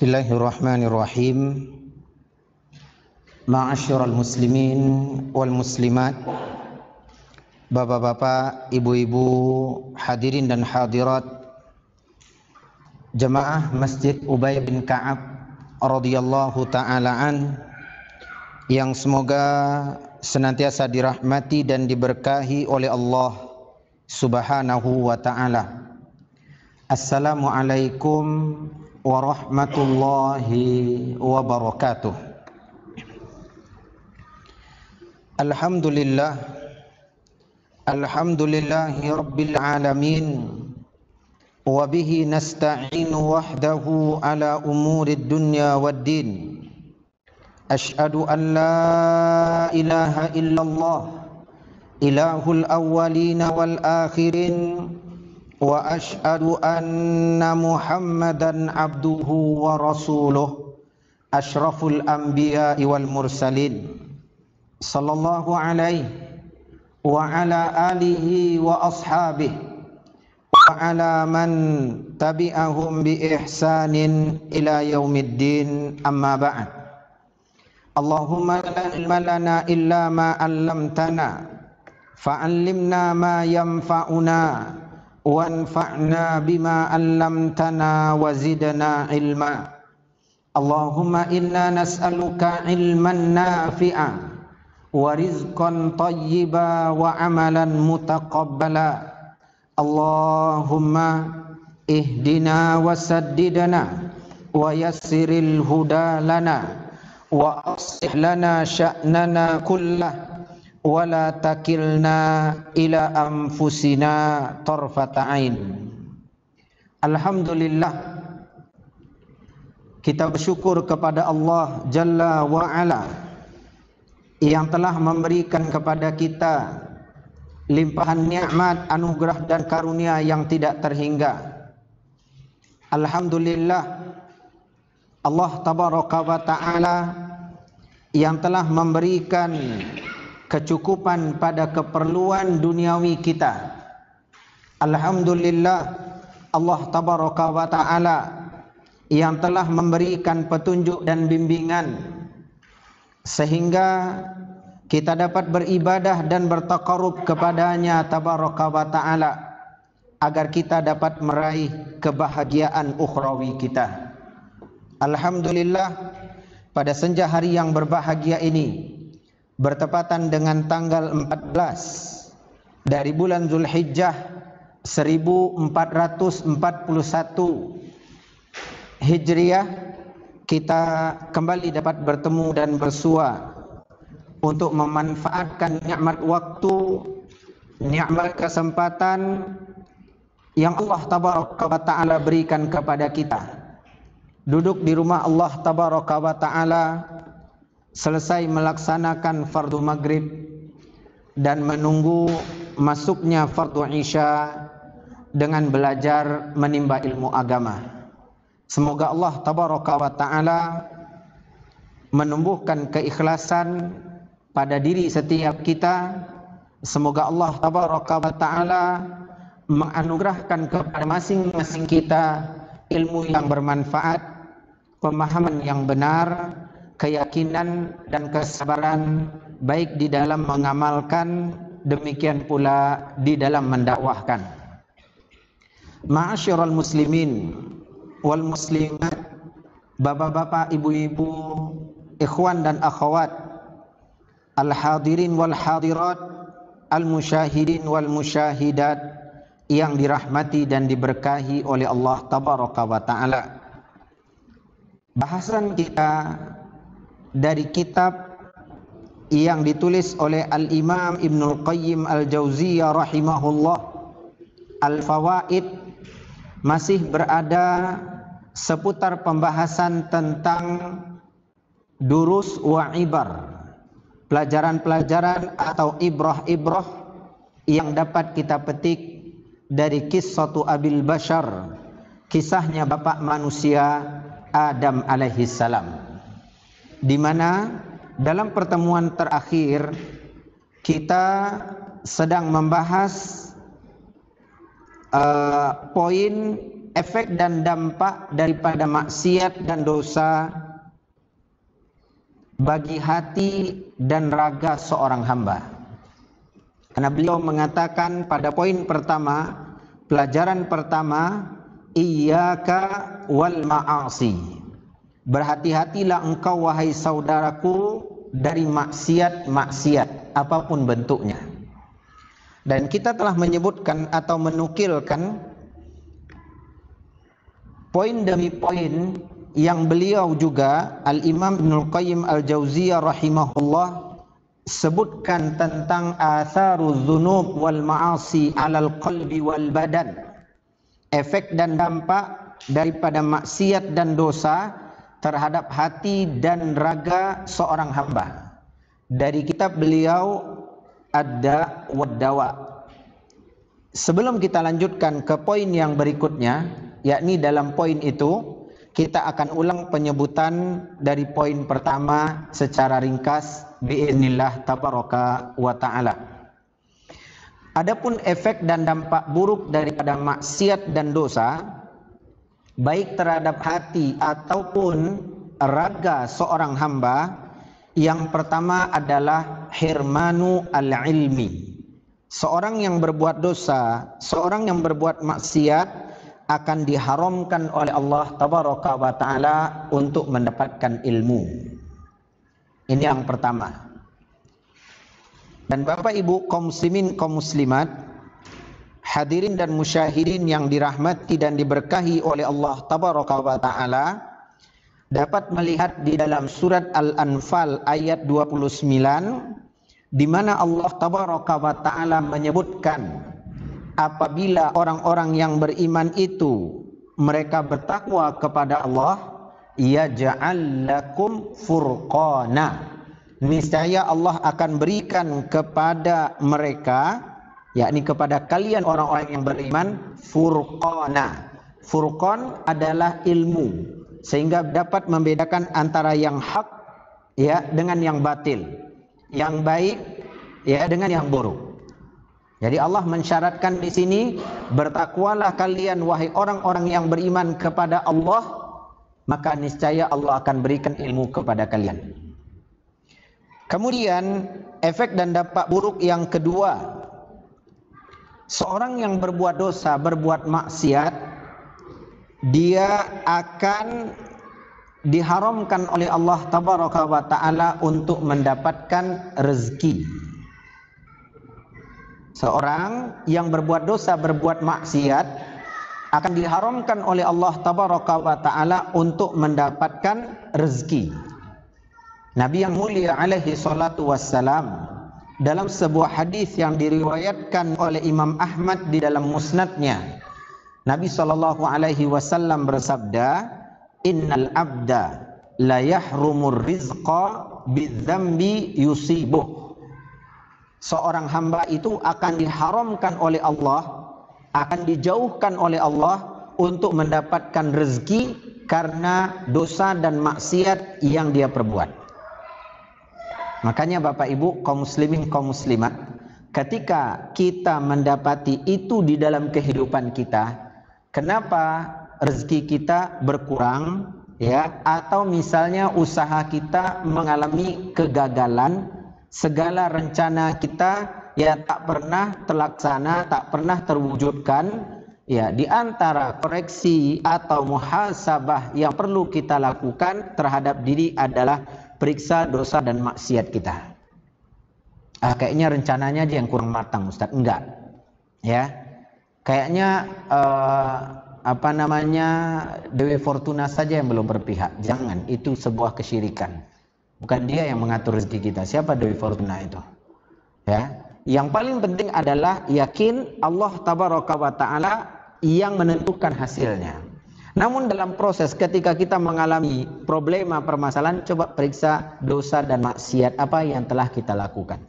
Bismillahirrahmanirrahim. Ma'asyiral muslimin wal muslimat, bapak-bapak, ibu-ibu, hadirin dan hadirat jemaah Masjid Ubay bin Ka'ab radhiyallahu ta'ala an, yang semoga senantiasa dirahmati dan diberkahi oleh Allah subhanahu wa ta'ala. Assalamualaikum warahmatullahi wabarakatuh. Alhamdulillah, alhamdulillahi rabbil alamin, wa bihi nasta'inu wahdahu ala umurid dunya waddin. Ashhadu an la ilaha illallah, ilahul awwalina wal akhirin, wa ashhadu anna Muhammadan abduhu wa rasuluh, asyraful anbiya'i wal mursalin, sallallahu alaihi wa ala alihi wa ashabihi wa ala man tabi'ahum bi ihsanin ila yaumiddin, amma ba'd. Allahumma la ilma lana illa ma 'allamtana fa'allimna ma yanfa'una wanfa'na bima 'allamtana wa zidna ilma. Allahumma inna nas'aluka ilman nafi'a wa rizqan thayyiba wa amalan mutaqabbala. Allahumma ihdina wa saddidna wa yassiril huda lana wa aslih lana sya'nana kullah wa la takilna ila anfusina tarfata ain. Alhamdulillah, kita bersyukur kepada Allah Jalla wa Ala yang telah memberikan kepada kita limpahan nikmat, anugerah dan karunia yang tidak terhingga. Alhamdulillah, Allah tabaraka wa ta'ala yang telah memberikan kecukupan pada keperluan duniawi kita. Alhamdulillah, Allah tabaraka wa ta'ala yang telah memberikan petunjuk dan bimbingan sehingga kita dapat beribadah dan bertaqarrub kepadanya tabaraka wa ta'ala, agar kita dapat meraih kebahagiaan ukhrawi kita. Alhamdulillah, pada senja hari yang berbahagia ini, bertepatan dengan tanggal 14 dari bulan Zulhijjah 1441 Hijriah, kita kembali dapat bertemu dan bersua untuk memanfaatkan nikmat waktu, nikmat kesempatan yang Allah tabaraka wa ta'ala berikan kepada kita. Duduk di rumah Allah tabaraka wa ta'ala, selesai melaksanakan fardu maghrib dan menunggu masuknya fardu isya dengan belajar menimba ilmu agama. Semoga Allah tabaraka wa ta'ala menumbuhkan keikhlasan pada diri setiap kita. Semoga Allah tabaraka wa ta'ala menganugerahkan kepada masing-masing kita ilmu yang bermanfaat, pemahaman yang benar, keyakinan dan kesabaran baik di dalam mengamalkan, demikian pula di dalam mendakwahkan. Ma'asyiral muslimin wal muslimat, bapak-bapak, ibu-ibu, ikhwan dan akhwat, al-hadirin wal hadirat, al-musyahidin wal musyahidat yang dirahmati dan diberkahi oleh Allah tabaraka wa ta'ala. Bahasan kita dari kitab yang ditulis oleh Al-Imam Ibnul Qayyim Al-Jauziyah rahimahullah, Al-Fawaid, masih berada seputar pembahasan tentang durus wa ibar, pelajaran-pelajaran atau ibrah-ibrah yang dapat kita petik dari kisatu Abil Bashar, kisahnya bapak manusia Adam alaihissalam, di mana dalam pertemuan terakhir kita sedang membahas poin efek dan dampak daripada maksiat dan dosa bagi hati dan raga seorang hamba. Karena beliau mengatakan pada poin pertama, pelajaran pertama, iyyaka wal ma'asi. Berhati-hatilah engkau wahai saudaraku dari maksiat-maksiat apapun bentuknya. Dan kita telah menyebutkan atau menukilkan poin demi poin yang beliau juga Al-Imam Ibnul Qayyim Al-Jauziyah rahimahullah sebutkan tentang atharuz dzunub wal ma'asi 'alal qalbi wal badan. Efek dan dampak daripada maksiat dan dosa terhadap hati dan raga seorang hamba. Dari kitab beliau Ad-Da' wad-Dawa. Sebelum kita lanjutkan ke poin yang berikutnya, yakni dalam poin itu kita akan ulang penyebutan dari poin pertama secara ringkas biiznillah tabaraka wa ta'ala. Adapun efek dan dampak buruk daripada maksiat dan dosa baik terhadap hati ataupun raga seorang hamba, yang pertama adalah hirmanu al-ilmi. Seorang yang berbuat dosa, seorang yang berbuat maksiat akan diharamkan oleh Allah tabaraka wa ta'ala untuk mendapatkan ilmu. Ini yang pertama. Dan Bapak Ibu kaum muslimin kaum muslimat, hadirin dan musyahidin yang dirahmati dan diberkahi oleh Allah tabaraka wa ta'ala, dapat melihat di dalam surat Al-Anfal ayat 29 di mana Allah tabaraka wa ta'ala menyebutkan apabila orang-orang yang beriman itu mereka bertakwa kepada Allah, yaj'al lakum furqana, niscaya Allah akan berikan kepada mereka, yakni kepada kalian orang-orang yang beriman, furqana. Furqan adalah ilmu, sehingga dapat membedakan antara yang hak ya dengan yang batil, yang baik ya dengan yang buruk. Jadi Allah mensyaratkan di sini, bertakwalah kalian wahai orang-orang yang beriman kepada Allah, maka niscaya Allah akan berikan ilmu kepada kalian. Kemudian efek dan dampak buruk yang kedua, seorang yang berbuat dosa, berbuat maksiat, dia akan diharamkan oleh Allah tabaraka wa ta'ala untuk mendapatkan rezeki. Seorang yang berbuat dosa, berbuat maksiat akan diharamkan oleh Allah tabaraka wa ta'ala untuk mendapatkan rezeki. Nabi yang mulia alaihi salatu wassalam dalam sebuah hadis yang diriwayatkan oleh Imam Ahmad di dalam musnadnya, Nabi sallallahu alaihi wasallam bersabda, innal abda la yahrumur rizqa bidzambi yusibuh. Seorang hamba itu akan diharamkan oleh Allah, akan dijauhkan oleh Allah untuk mendapatkan rezeki karena dosa dan maksiat yang dia perbuat. Makanya Bapak Ibu kaum muslimin kaum muslimat, ketika kita mendapati itu di dalam kehidupan kita, kenapa rezeki kita berkurang ya, atau misalnya usaha kita mengalami kegagalan, segala rencana kita ya tak pernah terlaksana, tak pernah terwujudkan, ya di antara koreksi atau muhasabah yang perlu kita lakukan terhadap diri adalah periksa dosa dan maksiat kita. Kayaknya rencananya aja yang kurang matang, Ustaz. Enggak. Ya. Kayaknya Dewi Fortuna saja yang belum berpihak. Jangan, itu sebuah kesyirikan. Bukan dia yang mengatur rezeki kita. Siapa Dewi Fortuna itu? Ya. Yang paling penting adalah yakin Allah tabaraka wa ta'ala yang menentukan hasilnya. Namun dalam proses ketika kita mengalami problema, permasalahan, coba periksa dosa dan maksiat apa yang telah kita lakukan.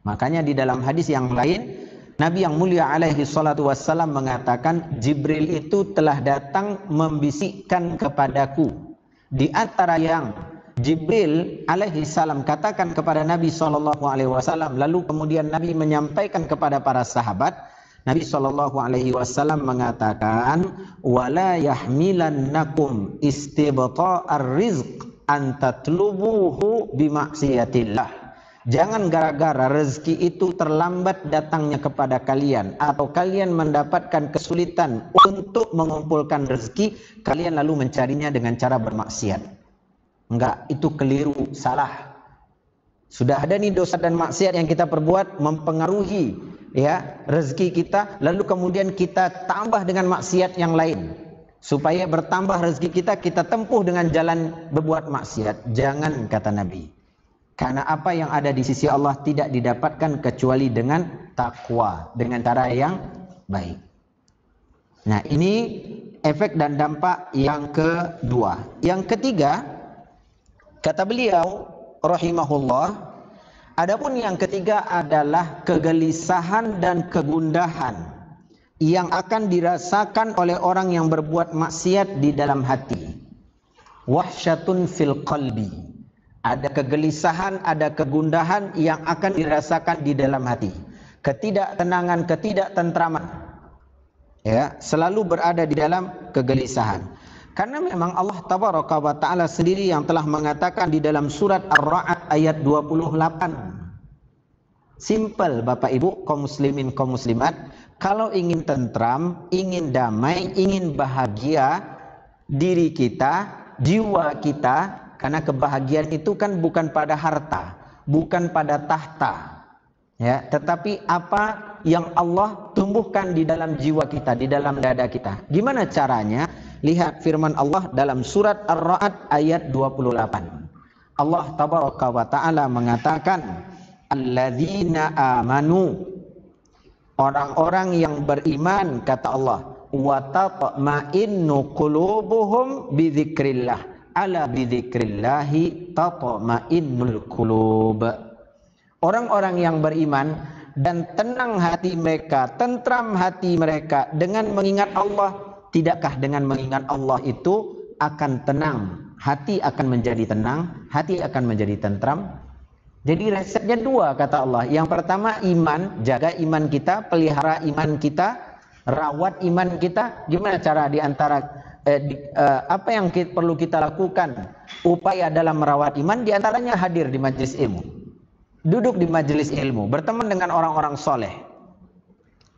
Makanya di dalam hadis yang lain, Nabi yang mulia alaihi salatu wassalam mengatakan, Jibril itu telah datang membisikkan kepadaku. Di antara yang Jibril alaihi salam katakan kepada Nabi sallallahu alaihi wasallam, lalu kemudian Nabi menyampaikan kepada para sahabat, Nabi SAW mengatakan, wala yahmilannakum istibta'ar rizq an tatlubuhu bimaksiatillah. Jangan gara-gara rezeki itu terlambat datangnya kepada kalian, atau kalian mendapatkan kesulitan untuk mengumpulkan rezeki, kalian lalu mencarinya dengan cara bermaksiat. Enggak, itu keliru, salah. Sudah ada nih dosa dan maksiat yang kita perbuat mempengaruhi ya rezeki kita, lalu kemudian kita tambah dengan maksiat yang lain. Supaya bertambah rezeki kita, kita tempuh dengan jalan berbuat maksiat. Jangan, kata Nabi. Karena apa yang ada di sisi Allah tidak didapatkan kecuali dengan takwa, dengan cara yang baik. Nah, ini efek dan dampak yang kedua. Yang ketiga, kata beliau rahimahullah, adapun yang ketiga adalah kegelisahan dan kegundahan yang akan dirasakan oleh orang yang berbuat maksiat di dalam hati. Wahsyatun fil qalbi. Ada kegelisahan, ada kegundahan yang akan dirasakan di dalam hati. Ketidaktenangan, ketidaktentraman. Ya, selalu berada di dalam kegelisahan. Karena memang Allah Tabaraka wa Ta'ala sendiri yang telah mengatakan di dalam surat Ar-Ra'd ayat 28. Simple Bapak Ibu, kaum muslimin, kaum muslimat. Kalau ingin tentram, ingin damai, ingin bahagia, diri kita, jiwa kita, karena kebahagiaan itu kan bukan pada harta, bukan pada tahta, ya, tetapi apa yang Allah tumbuhkan di dalam jiwa kita, di dalam dada kita. Gimana caranya? Lihat firman Allah dalam surat Ar-Ra'd ayat 28. Allah Tabaraka wa Ta'ala mengatakan, alladzina amanu, orang-orang yang beriman, kata Allah, wa tatma'innu qulubuhum bidzikrillah. Ala bidzikrillahi tatma'innul qulub. Orang-orang yang beriman dan tenang hati mereka, tentram hati mereka dengan mengingat Allah. Tidakkah dengan mengingat Allah itu akan tenang, hati akan menjadi tenang, hati akan menjadi tentram? Jadi resepnya dua, kata Allah. Yang pertama iman, jaga iman kita, pelihara iman kita, rawat iman kita. Gimana cara diantara apa yang perlu kita lakukan upaya dalam merawat iman? Diantaranya hadir di majelis ilmu, duduk di majelis ilmu, berteman dengan orang-orang soleh,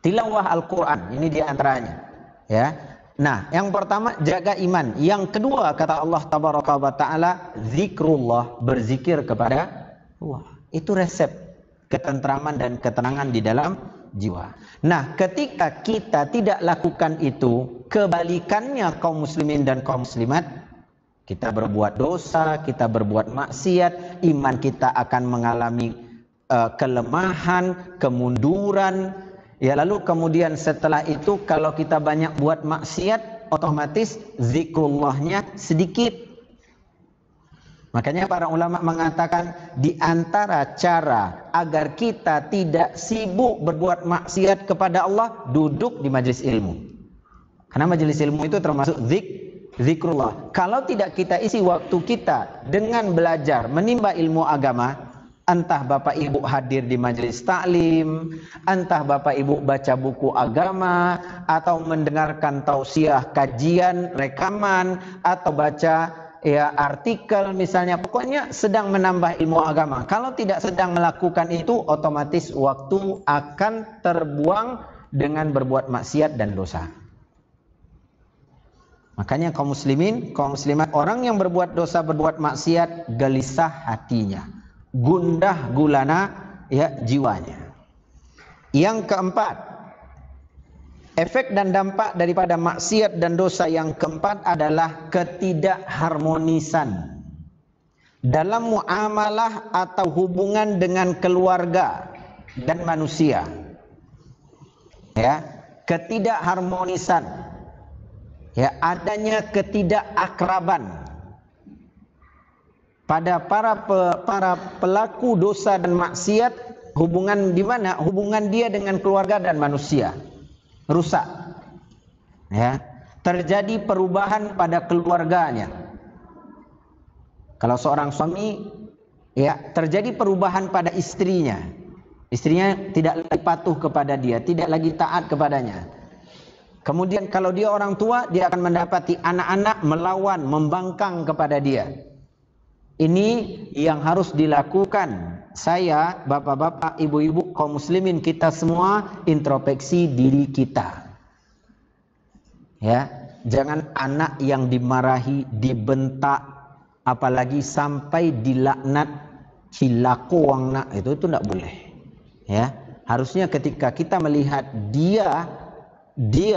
tilawah Al-Quran, ini diantaranya ya. Nah, yang pertama jaga iman. Yang kedua, kata Allah Tabaraka wa Ta'ala, zikrullah, berzikir kepada Allah. Itu resep ketentraman dan ketenangan di dalam jiwa. Nah, ketika kita tidak lakukan itu, kebalikannya kaum muslimin dan kaum muslimat, kita berbuat dosa, kita berbuat maksiat, iman kita akan mengalami kelemahan, kemunduran. Ya, lalu kemudian setelah itu kalau kita banyak buat maksiat, otomatis zikrullahnya sedikit. Makanya para ulama mengatakan di antara cara agar kita tidak sibuk berbuat maksiat kepada Allah, duduk di majelis ilmu. Karena majelis ilmu itu termasuk zikrullah. Kalau tidak kita isi waktu kita dengan belajar, menimba ilmu agama, entah Bapak Ibu hadir di majelis taklim, entah Bapak Ibu baca buku agama, atau mendengarkan tausiah, kajian, rekaman, atau baca ya artikel misalnya, pokoknya sedang menambah ilmu agama. Kalau tidak sedang melakukan itu, otomatis waktu akan terbuang dengan berbuat maksiat dan dosa. Makanya kaum muslimin, kaum muslimat, orang yang berbuat dosa, berbuat maksiat, gelisah hatinya, gundah gulana ya jiwanya. Yang keempat, efek dan dampak daripada maksiat dan dosa yang keempat adalah ketidakharmonisan dalam muamalah atau hubungan dengan keluarga dan manusia. Ya, ketidakharmonisan. Ya, adanya ketidakakraban pada para pelaku dosa dan maksiat. Hubungan di mana? Hubungan dia dengan keluarga dan manusia rusak. Ya, terjadi perubahan pada keluarganya. Kalau seorang suami, ya, terjadi perubahan pada istrinya. Istrinya tidak lagi patuh kepada dia, tidak lagi taat kepadanya. Kemudian kalau dia orang tua, dia akan mendapati anak-anak melawan, membangkang kepada dia. Ini yang harus dilakukan. Saya, bapak-bapak, ibu-ibu, kaum muslimin, kita semua introspeksi diri kita. Ya, jangan anak yang dimarahi, dibentak, apalagi sampai dilaknat, cilako wang nak, itu tidak boleh. Ya, harusnya ketika kita melihat dia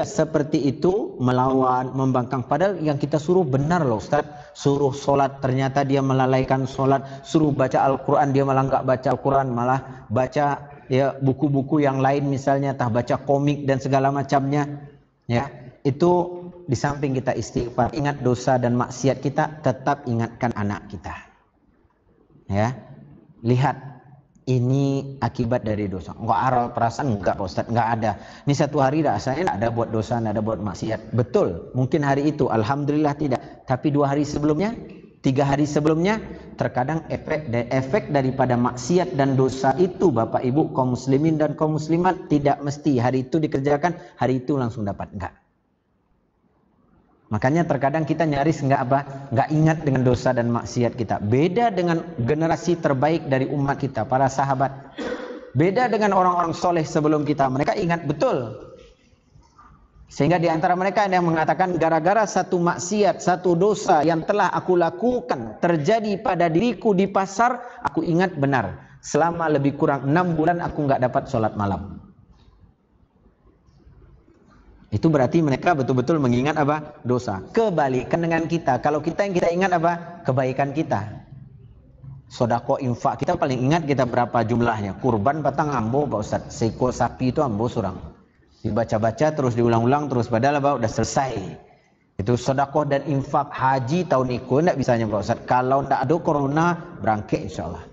seperti itu melawan, membangkang, padahal yang kita suruh benar loh Ustaz, suruh sholat ternyata dia melalaikan sholat, suruh baca Al-Quran dia malah nggak baca Al-Quran, malah baca ya buku-buku yang lain misalnya, tah baca komik dan segala macamnya. Ya, itu di samping kita istighfar, ingat dosa dan maksiat kita, tetap ingatkan anak kita. Ya, lihat. Ini akibat dari dosa. Enggak ada perasaan, enggak Pak Ustaz, enggak ada. Ini satu hari rasanya enggak ada buat dosa, enggak ada buat maksiat. Betul, mungkin hari itu alhamdulillah tidak. Tapi 2 hari sebelumnya, 3 hari sebelumnya, terkadang efek daripada maksiat dan dosa itu Bapak Ibu kaum muslimin dan kaum muslimat tidak mesti hari itu dikerjakan, hari itu langsung dapat, enggak. Makanya terkadang kita nyaris enggak ingat dengan dosa dan maksiat kita. Beda dengan generasi terbaik dari umat kita, para sahabat. Beda dengan orang-orang soleh sebelum kita. Mereka ingat betul. Sehingga di antara mereka ada yang mengatakan, gara-gara satu maksiat, satu dosa yang telah aku lakukan terjadi pada diriku di pasar, aku ingat benar. Selama lebih kurang 6 bulan aku enggak dapat sholat malam. Itu berarti mereka betul-betul mengingat apa? Dosa. Kebalikan dengan kita. Kalau kita yang kita ingat apa? Kebaikan kita. Sodako infak kita paling ingat kita berapa jumlahnya. Kurban batang ambo Pak Ustaz. Seekor sapi itu ambo surang. Dibaca-baca terus diulang-ulang terus padahal apa? Udah selesai. Itu sodako dan infak haji tahun itu enggak bisanya Pak Ustaz. Kalau enggak ada corona berangkat insyaallah.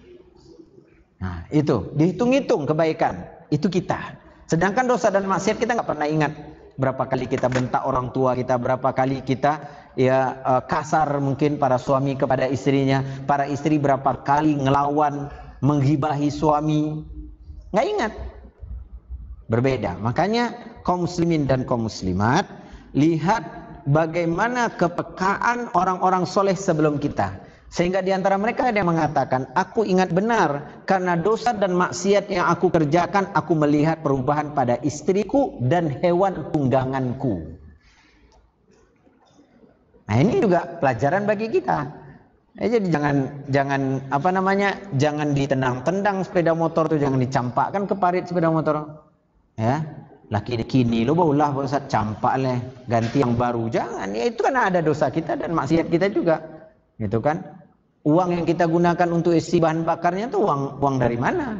Nah itu dihitung-hitung kebaikan. Itu kita. Sedangkan dosa dan maksiat kita enggak pernah ingat. Berapa kali kita bentak orang tua kita, berapa kali kita ya kasar mungkin para suami kepada istrinya, para istri berapa kali ngelawan, menghibahi suami, nggak ingat. Berbeda. Makanya kaum muslimin dan kaum muslimat, lihat bagaimana kepekaan orang-orang soleh sebelum kita. Sehingga di antara mereka ada yang mengatakan, aku ingat benar karena dosa dan maksiat yang aku kerjakan, aku melihat perubahan pada istriku dan hewan tungganganku. Nah ini juga pelajaran bagi kita. Jadi jangan ditendang-tendang sepeda motor tuh, jangan dicampakkan ke parit sepeda motor. Ya, laki kini lo baulah Ustaz campak leh, ganti yang baru. Jangan, ya itu kan ada dosa kita dan maksiat kita juga. Gitu kan? Uang yang kita gunakan untuk isi bahan bakarnya itu uang dari mana?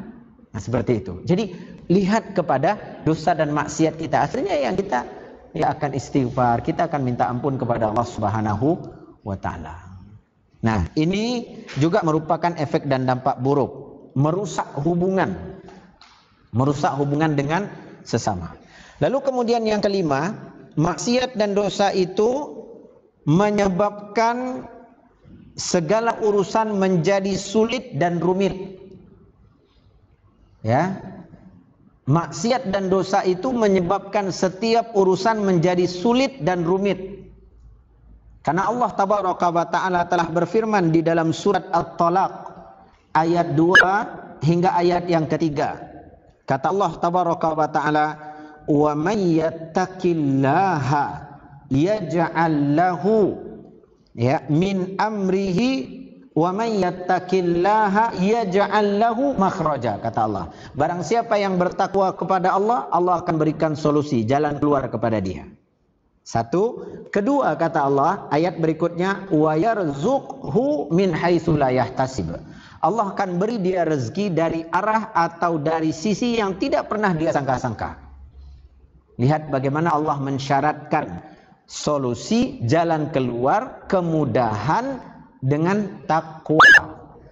Nah seperti itu. Jadi lihat kepada dosa dan maksiat kita. Aslinya yang kita ya akan istighfar, kita akan minta ampun kepada Allah Subhanahu wa taala. Nah, ini juga merupakan efek dan dampak buruk, merusak hubungan dengan sesama. Lalu kemudian yang kelima, maksiat dan dosa itu menyebabkan segala urusan menjadi sulit dan rumit. Ya. Maksiat dan dosa itu menyebabkan setiap urusan menjadi sulit dan rumit. Karena Allah Tabaraka wa Ta'ala telah berfirman di dalam surat At-Talaq ayat 2 hingga ayat yang ketiga. Kata Allah Tabaraka wa Ta'ala, "Wa may yattaqillaha yaj'al lahu ya min amrihi wa may yattaqillaha yaj'al lahu makhraja," kata Allah. Barang siapa yang bertakwa kepada Allah, Allah akan berikan solusi, jalan keluar kepada dia. Satu, kedua kata Allah ayat berikutnya, wa yarzuqhu min haitsu la yahtasib. Allah akan beri dia rezeki dari arah atau dari sisi yang tidak pernah dia sangka-sangka. Lihat bagaimana Allah mensyaratkan solusi, jalan keluar, kemudahan dengan takwa.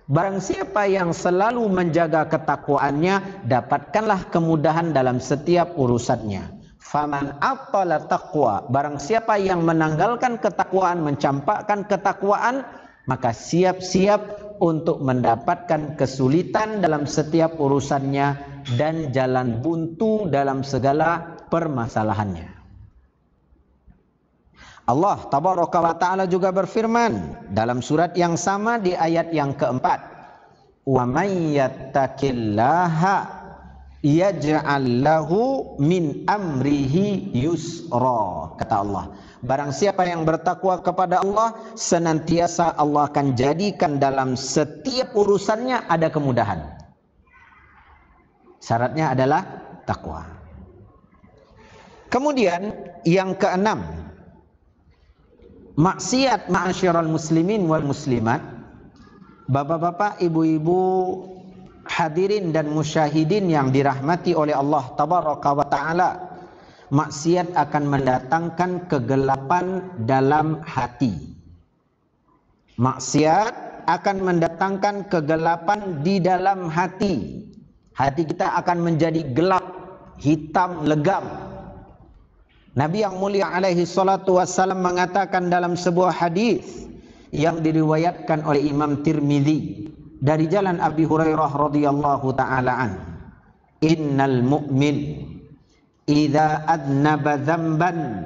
Barang siapa yang selalu menjaga ketakwaannya, dapatkanlah kemudahan dalam setiap urusannya. Faman attala taqwa, barang siapa yang menanggalkan ketakwaan, mencampakkan ketakwaan, maka siap-siap untuk mendapatkan kesulitan dalam setiap urusannya dan jalan buntu dalam segala permasalahannya. Allah tabaraka wa ta'ala juga berfirman dalam surat yang sama di ayat yang keempat, wa may yattaqillaha yaj'al lahu min amrihi yusra. Kata Allah, barang siapa yang bertakwa kepada Allah, senantiasa Allah akan jadikan dalam setiap urusannya ada kemudahan. Syaratnya adalah takwa. Kemudian yang keenam, maksiat ma'asyiral muslimin wal muslimat. Bapak-bapak, ibu-ibu, hadirin dan musyahidin yang dirahmati oleh Allah tabaraka wa ta'ala, maksiat akan mendatangkan kegelapan dalam hati. Maksiat akan mendatangkan kegelapan di dalam hati. Hati kita akan menjadi gelap, hitam, legam. Nabi yang mulia alaihi salatu wassalam mengatakan dalam sebuah hadis yang diriwayatkan oleh Imam Tirmidzi dari jalan Abi Hurairah radhiyallahu taala an, innal mu'min idza adnaba dzamban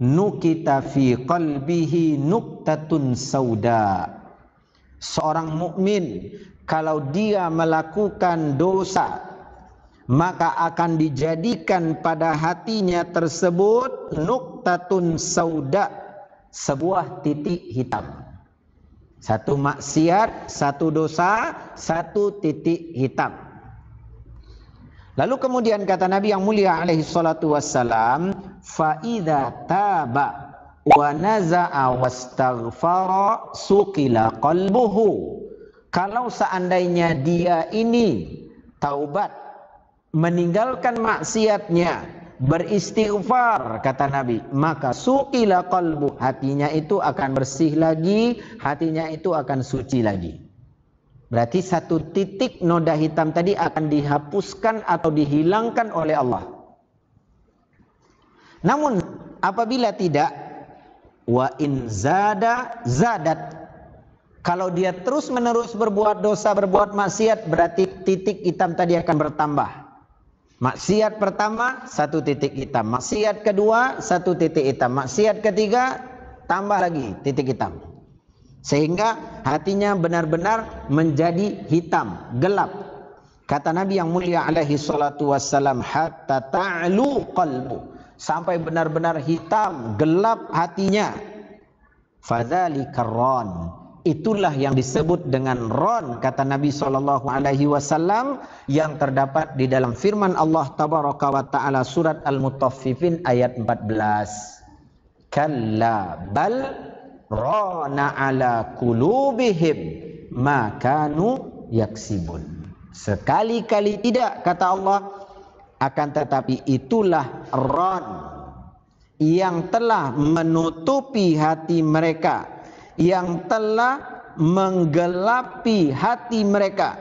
nukita fi qalbihi nuktatun sauda. Seorang mukmin kalau dia melakukan dosa, maka akan dijadikan pada hatinya tersebut nuktatun sauda, sebuah titik hitam. Satu maksiat, satu dosa, satu titik hitam. Lalu kemudian kata Nabi yang mulia alaihi salatu wassalam, fa idza taba wa naza'a wastaghfara suqila qalbuhu. Kalau seandainya dia ini taubat, meninggalkan maksiatnya, beristighfar, kata Nabi, maka suqila qalbu, hatinya itu akan bersih lagi, hatinya itu akan suci lagi. Berarti satu titik noda hitam tadi akan dihapuskan atau dihilangkan oleh Allah. Namun apabila tidak, wa in zada zadat, kalau dia terus menerus berbuat dosa, berbuat maksiat, berarti titik hitam tadi akan bertambah. Maksiat pertama, satu titik hitam. Maksiat kedua, satu titik hitam. Maksiat ketiga, tambah lagi titik hitam. Sehingga hatinya benar-benar menjadi hitam, gelap. Kata Nabi yang mulia alaihi salatu wassalam, hatta ta'lu qalbu, sampai benar-benar hitam, gelap hatinya. Fadzalika ron, itulah yang disebut dengan ron, kata Nabi SAW, yang terdapat di dalam firman Allah tabaraka wa ta'ala surat Al-Mutaffifin ayat 14. Kalla bal rana ala kulubihim ma kanu yaksibun. Sekali-kali tidak, kata Allah, akan tetapi itulah ron yang telah menutupi hati mereka, yang telah menggelapi hati mereka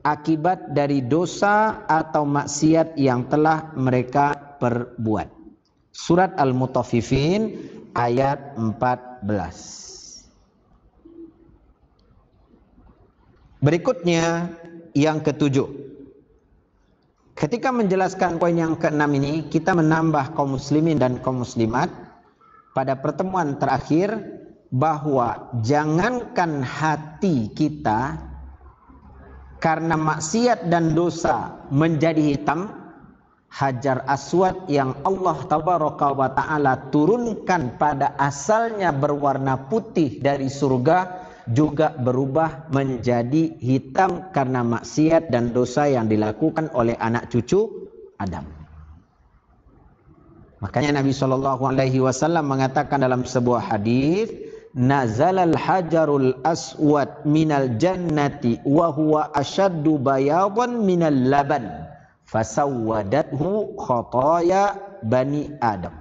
akibat dari dosa atau maksiat yang telah mereka perbuat. Surat Al-Mutaffifin ayat 14. Berikutnya yang ketujuh. Ketika menjelaskan poin yang keenam ini, kita menambah kaum muslimin dan kaum muslimat pada pertemuan terakhir bahwa jangankan hati kita karena maksiat dan dosa menjadi hitam, Hajar Aswad yang Allah tabaraka wa ta'ala turunkan pada asalnya berwarna putih dari surga juga berubah menjadi hitam karena maksiat dan dosa yang dilakukan oleh anak cucu Adam. Makanya Nabi SAW mengatakan dalam sebuah hadis, nazalal hajarul aswad minal jannati wa huwa ashaddu bayadan minal laban fasawwadathu khataya bani Adam.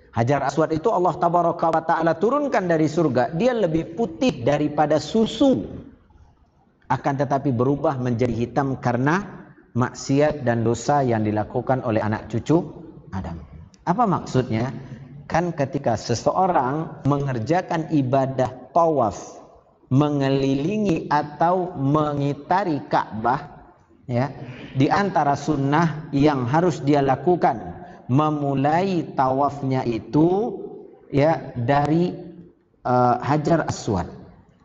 Hajar Aswad itu Allah tabaraka wa ta'ala turunkan dari surga. Dia lebih putih daripada susu, akan tetapi berubah menjadi hitam karena maksiat dan dosa yang dilakukan oleh anak cucu Adam. Apa maksudnya? Kan ketika seseorang mengerjakan ibadah tawaf, mengelilingi atau mengitari Ka'bah, Ya, di antara sunnah yang harus dia lakukan memulai tawafnya itu ya dari Hajar Aswad.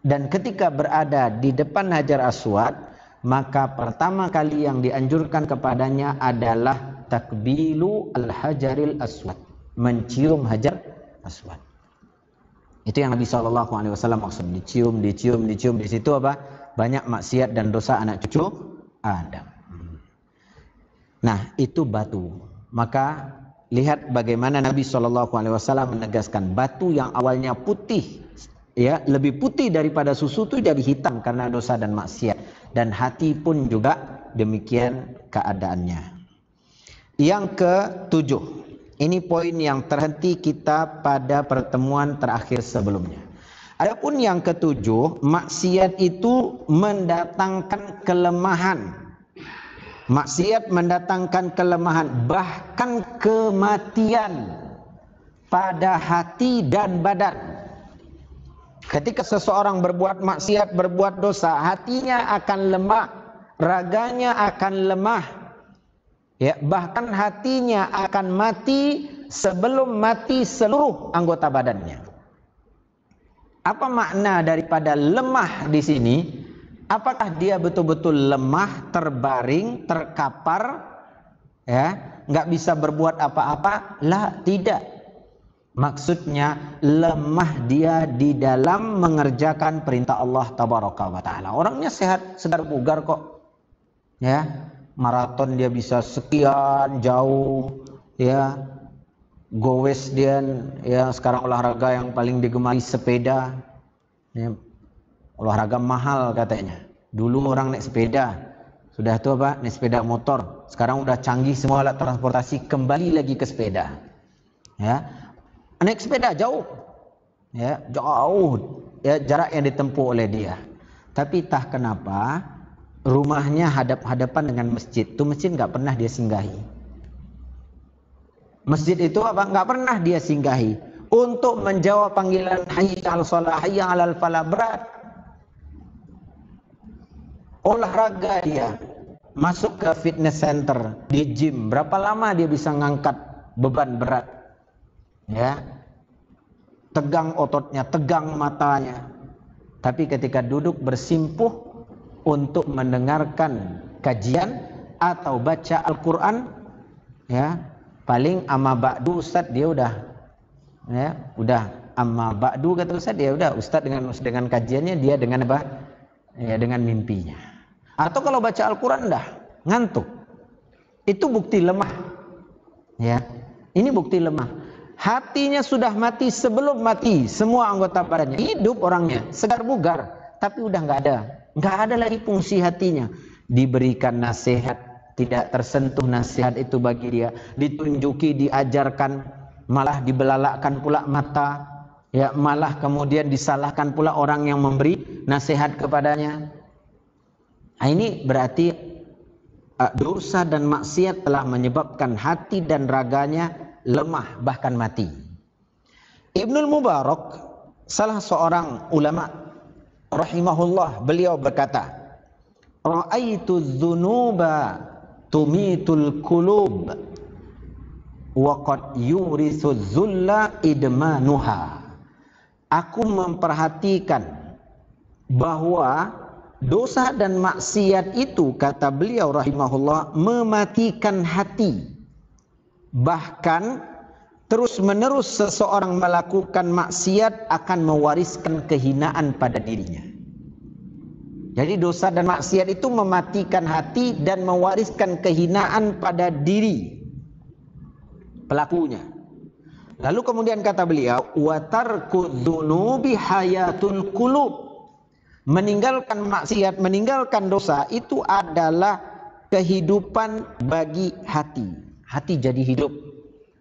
Dan ketika berada di depan Hajar Aswad, maka pertama kali yang dianjurkan kepadanya adalah takbilu al-hajaril aswad, mencium Hajar Aswad. Itu yang Nabi SAW maksud, dicium. Di situ apa? Banyak maksiat dan dosa anak cucu Adam. Nah, itu batu. Maka lihat bagaimana Nabi SAW menegaskan batu yang awalnya putih, ya lebih putih daripada susu itu jadi hitam karena dosa dan maksiat. Dan hati pun juga demikian keadaannya. Yang ketujuh, ini poin yang terhenti kita pada pertemuan terakhir sebelumnya. Adapun yang ketujuh, maksiat itu mendatangkan kelemahan. Maksiat mendatangkan kelemahan, bahkan kematian pada hati dan badan. Ketika seseorang berbuat maksiat, berbuat dosa, hatinya akan lemah, raganya akan lemah. Ya, bahkan hatinya akan mati sebelum mati seluruh anggota badannya. Apa makna daripada lemah di sini? Apakah dia betul-betul lemah, terbaring, terkapar, ya, nggak bisa berbuat apa-apa? Lah, tidak. Maksudnya lemah dia di dalam mengerjakan perintah Allah Tabaraka wa Ta'ala. Orangnya sehat, segar bugar kok. Ya, maraton dia bisa sekian jauh, ya. Gowes dia, ya sekarang olahraga yang paling digemari sepeda, ya, olahraga mahal katanya. Dulu orang naik sepeda, sudah itu apa? Naik sepeda motor. Sekarang udah canggih semua alat transportasi, kembali lagi ke sepeda. Ya, naik sepeda jauh, ya jauh, ya jarak yang ditempuh oleh dia. Tapi entah kenapa rumahnya hadap-hadapan dengan masjid. Itu masjid nggak pernah dia singgahi. Masjid itu apa? Nggak pernah dia singgahi untuk menjawab panggilan hayya 'alal shalah, hayya 'alal falah. Berat. Olahraga dia, masuk ke fitness center, di gym, berapa lama dia bisa ngangkat beban berat? Ya. Tegang ototnya, tegang matanya. Tapi ketika duduk bersimpuh untuk mendengarkan kajian atau baca Al-Qur'an, ya, paling amma ba'du Ustaz dia udah amma ba'du kata Ustaz dia udah Ustaz dengan kajiannya dia dengan apa? Ya dengan mimpinya. Atau kalau baca Al-Qur'an dah ngantuk. Itu bukti lemah. Ya. Ini bukti lemah. Hatinya sudah mati sebelum mati semua anggota badannya. Hidup orangnya, segar bugar, tapi udah nggak ada lagi fungsi hatinya. Diberikan nasihat, tidak tersentuh nasihat itu bagi dia, ditunjuki, diajarkan, malah dibelalakkan pula mata, ya malah kemudian disalahkan pula orang yang memberi nasihat kepadanya. Nah, ini berarti dosa dan maksiat telah menyebabkan hati dan raganya lemah bahkan mati. Ibnul Mubarak, salah seorang ulama rahimahullah, beliau berkata, "Ra'aitu dzunuba tumitul qulub wa qad yurithu dzulla idmanuha." Aku memperhatikan bahwa dosa dan maksiat itu, kata beliau rahimahullah, mematikan hati. Bahkan terus menerus seseorang melakukan maksiat akan mewariskan kehinaan pada dirinya. Jadi dosa dan maksiat itu mematikan hati dan mewariskan kehinaan pada diri pelakunya. Lalu kemudian kata beliau, wa tarku dzunubi hayatul qulub. Meninggalkan maksiat, meninggalkan dosa itu adalah kehidupan bagi hati. Hati jadi hidup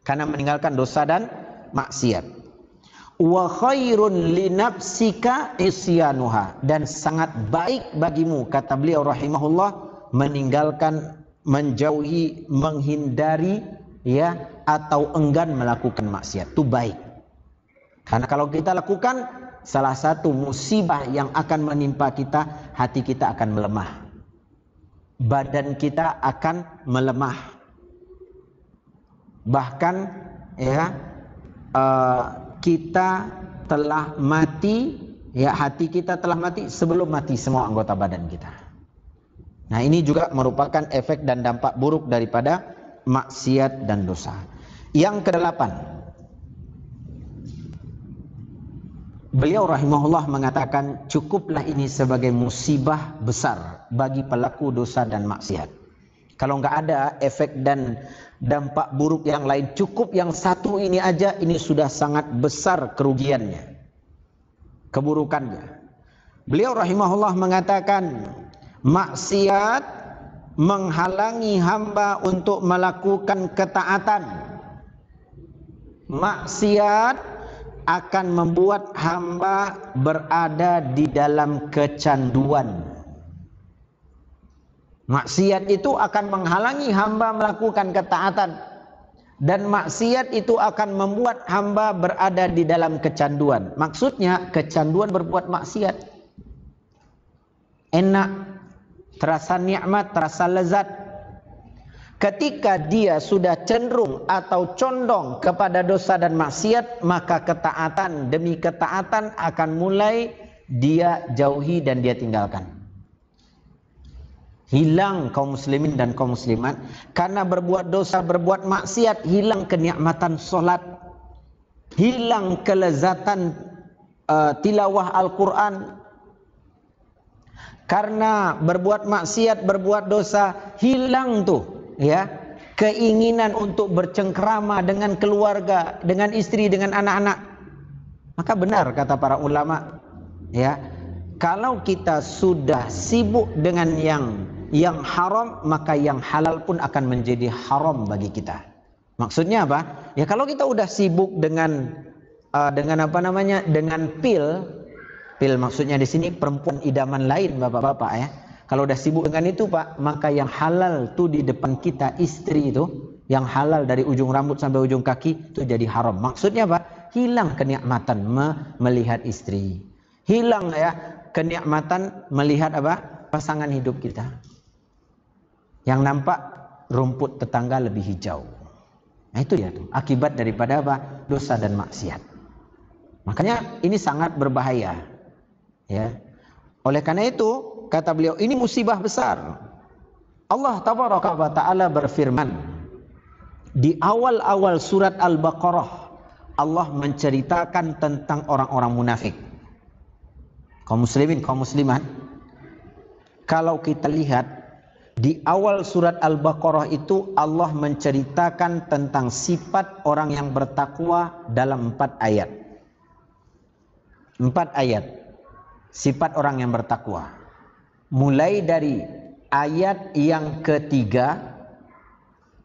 karena meninggalkan dosa dan maksiat. Wa khairun li nafsika isyanuha, dan sangat baik bagimu, kata beliau rahimahullah, meninggalkan, menjauhi, menghindari, ya, atau enggan melakukan maksiat. Itu baik. Karena kalau kita lakukan, salah satu musibah yang akan menimpa kita, hati kita akan melemah. badan kita akan melemah. Bahkan ya kita telah mati, ya hati kita telah mati sebelum mati semua anggota badan kita. Nah, ini juga merupakan efek dan dampak buruk daripada maksiat dan dosa. Yang kedelapan, beliau rahimahullah mengatakan cukuplah ini sebagai musibah besar bagi pelaku dosa dan maksiat. Kalau nggak ada efek dan dampak buruk yang lain, cukup yang satu ini aja, ini sudah sangat besar kerugiannya, keburukannya. Beliau rahimahullah mengatakan maksiat menghalangi hamba untuk melakukan ketaatan. Maksiat akan membuat hamba berada di dalam kecanduan. Maksiat itu akan menghalangi hamba melakukan ketaatan, dan maksiat itu akan membuat hamba berada di dalam kecanduan. Maksudnya kecanduan berbuat maksiat. Enak, terasa nikmat, terasa lezat. Ketika dia sudah cenderung atau condong kepada dosa dan maksiat, maka ketaatan demi ketaatan akan mulai dia jauhi dan dia tinggalkan. Hilang kaum muslimin dan kaum muslimat karena berbuat dosa, berbuat maksiat, hilang kenikmatan solat, hilang kelezatan tilawah Al-Quran. Karena berbuat maksiat, berbuat dosa, hilang tuh ya keinginan untuk bercengkrama dengan keluarga, dengan istri, dengan anak-anak. Maka benar kata para ulama, ya, kalau kita sudah sibuk dengan yang haram, maka yang halal pun akan menjadi haram bagi kita. Maksudnya apa? Ya kalau kita udah sibuk dengan apa namanya? Dengan pil maksudnya di sini perempuan idaman lain, bapak-bapak ya. Kalau udah sibuk dengan itu, Pak, maka yang halal tuh di depan kita, istri itu, yang halal dari ujung rambut sampai ujung kaki itu jadi haram. Maksudnya apa? Hilang kenikmatan melihat istri. Hilang ya kenikmatan melihat apa? Pasangan hidup kita. Yang nampak rumput tetangga lebih hijau. Nah itu dia tuh akibat daripada apa? Dosa dan maksiat. Makanya ini sangat berbahaya. Ya. Oleh karena itu kata beliau ini musibah besar. Allah tabaraka wa taala berfirman di awal-awal surat Al-Baqarah, Allah menceritakan tentang orang-orang munafik. Kaum muslimin, kaum muslimat, kalau kita lihat di awal surat Al-Baqarah itu Allah menceritakan tentang sifat orang yang bertakwa dalam 4 ayat. 4 ayat sifat orang yang bertakwa. Mulai dari ayat yang ketiga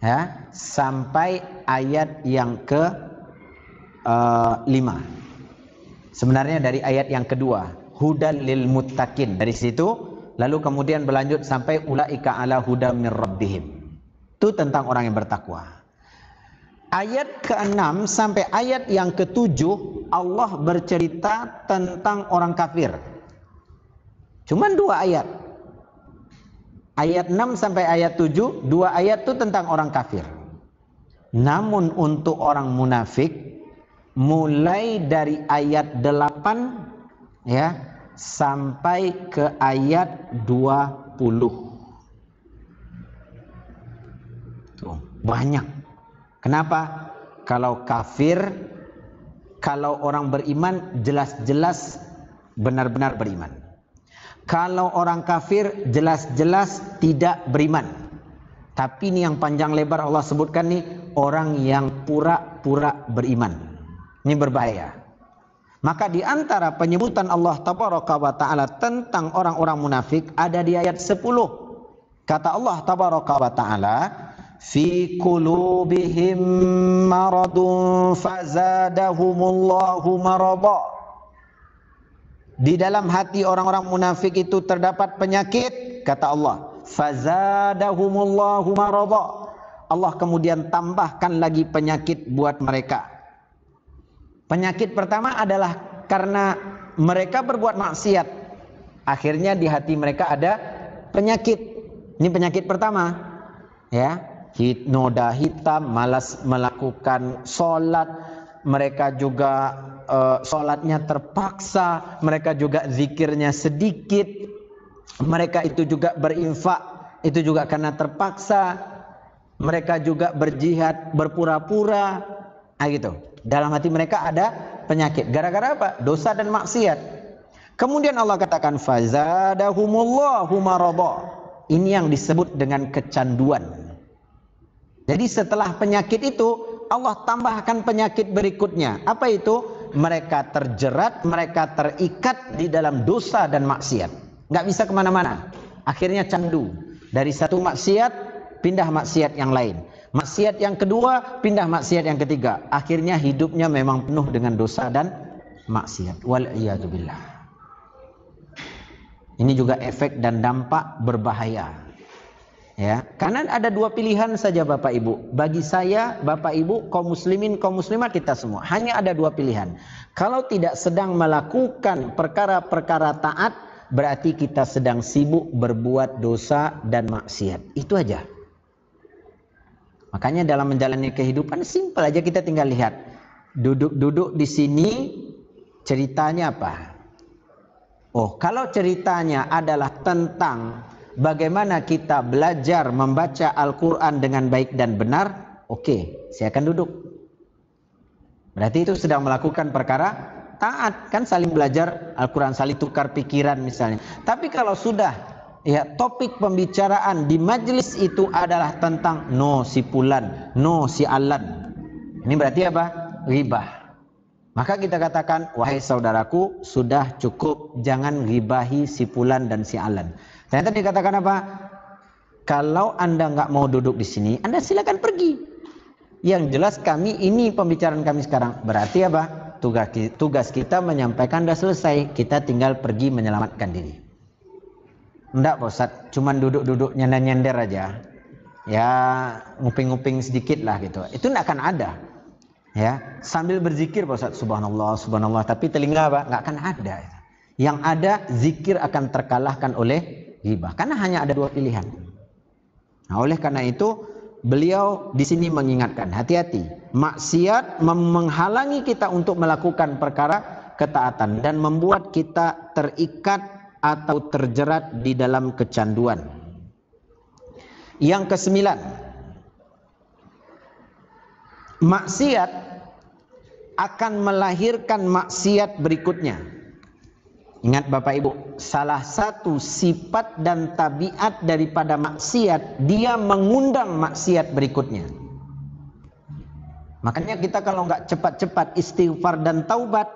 ya, sampai ayat yang ke-5. Sebenarnya dari ayat yang kedua, hudal lil muttaqin. Dari situ lalu kemudian berlanjut sampai ulaika ala hudam mir rabbihim. Itu tentang orang yang bertakwa. Ayat ke-6 sampai ayat yang ke-7 Allah bercerita tentang orang kafir. Cuman 2 ayat. Ayat 6 sampai ayat 7, 2 ayat itu tentang orang kafir. Namun untuk orang munafik mulai dari ayat 8 ya sampai ke ayat 20. Tuh, banyak. Kenapa? Kalau kafir, kalau orang beriman jelas-jelas benar-benar beriman. Kalau orang kafir jelas-jelas tidak beriman. Tapi ini yang panjang lebar Allah sebutkan nih, orang yang pura-pura beriman. Ini berbahaya. Maka di antara penyebutan Allah tabaraka wa taala tentang orang-orang munafik ada di ayat 10. Kata Allah tabaraka wa taala, fi qulubihim maradun fazadahumullahu marada. Di dalam hati orang-orang munafik itu terdapat penyakit, kata Allah, fazadahumullahu marada. Allah kemudian tambahkan lagi penyakit buat mereka. Penyakit pertama adalah karena mereka berbuat maksiat. Akhirnya di hati mereka ada penyakit. Ini penyakit pertama, ya. Noda hitam, malas melakukan sholat, mereka juga sholatnya terpaksa, mereka juga zikirnya sedikit, mereka itu juga berinfak, itu juga karena terpaksa, mereka juga berjihad berpura-pura, gitu. Dalam hati mereka ada penyakit. Gara-gara apa? Dosa dan maksiat. Kemudian Allah katakan fazadahumullahu marada. Ini yang disebut dengan kecanduan. Jadi setelah penyakit itu Allah tambahkan penyakit berikutnya. Apa itu? Mereka terjerat, mereka terikat di dalam dosa dan maksiat. Nggak bisa kemana-mana. Akhirnya candu. Dari satu maksiat pindah maksiat yang lain. Maksiat yang kedua pindah maksiat yang ketiga. Akhirnya hidupnya memang penuh dengan dosa dan maksiat. Wal'iyadzubillah. Ini juga efek dan dampak berbahaya. Ya, karena ada dua pilihan saja Bapak Ibu. Bagi saya, Bapak Ibu, kaum muslimin, kaum muslimat kita semua, hanya ada dua pilihan. Kalau tidak sedang melakukan perkara-perkara taat, berarti kita sedang sibuk berbuat dosa dan maksiat. Itu aja. Makanya dalam menjalani kehidupan simpel aja, kita tinggal lihat. Duduk-duduk di sini ceritanya apa? Oh, kalau ceritanya adalah tentang bagaimana kita belajar membaca Al-Quran dengan baik dan benar, oke, saya akan duduk. Berarti itu sedang melakukan perkara taat, kan saling belajar Al-Quran, saling tukar pikiran misalnya. Tapi kalau sudah ya topik pembicaraan di majelis itu adalah tentang no si Fulan, no si Alan, ini berarti apa? Ghibah. Maka kita katakan, wahai saudaraku, sudah cukup, jangan ghibahi si Fulan dan si Alan. Ternyata dikatakan apa? Kalau Anda nggak mau duduk di sini, Anda silakan pergi. Yang jelas kami, ini pembicaraan kami sekarang. Berarti apa? Tugas kita menyampaikan sudah selesai. Kita tinggal pergi menyelamatkan diri. Enggak Pak Ustadz, cuman duduk-duduk nyender-nyender aja. Ya nguping-nguping sedikit lah gitu. Itu nggak akan ada. Ya, sambil berzikir Pak Ustadz, subhanallah, subhanallah. Tapi telinga apa? Nggak akan ada. Yang ada zikir akan terkalahkan oleh ghibah, karena hanya ada dua pilihan. Nah, oleh karena itu beliau di sini mengingatkan, hati-hati. Maksiat menghalangi kita untuk melakukan perkara ketaatan dan membuat kita terikat atau terjerat di dalam kecanduan. Yang kesembilan, maksiat akan melahirkan maksiat berikutnya. Ingat Bapak Ibu, salah satu sifat dan tabiat daripada maksiat, dia mengundang maksiat berikutnya. Makanya kita kalau nggak cepat-cepat istighfar dan taubat,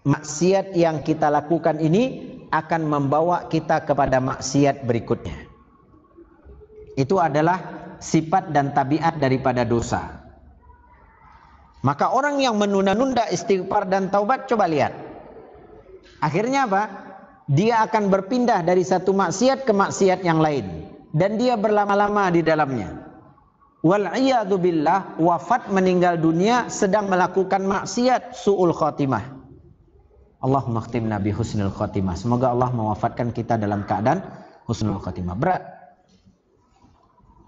maksiat yang kita lakukan ini akan membawa kita kepada maksiat berikutnya. Itu adalah sifat dan tabiat daripada dosa. Maka orang yang menunda-nunda istighfar dan taubat, coba lihat. Akhirnya apa? Dia akan berpindah dari satu maksiat ke maksiat yang lain. Dan dia berlama-lama di dalamnya. Wal'iyadzubillah, wafat meninggal dunia sedang melakukan maksiat, su'ul khotimah. Allahumma khtimna bi husnul khotimah. Semoga Allah mewafatkan kita dalam keadaan husnul khotimah. Berat.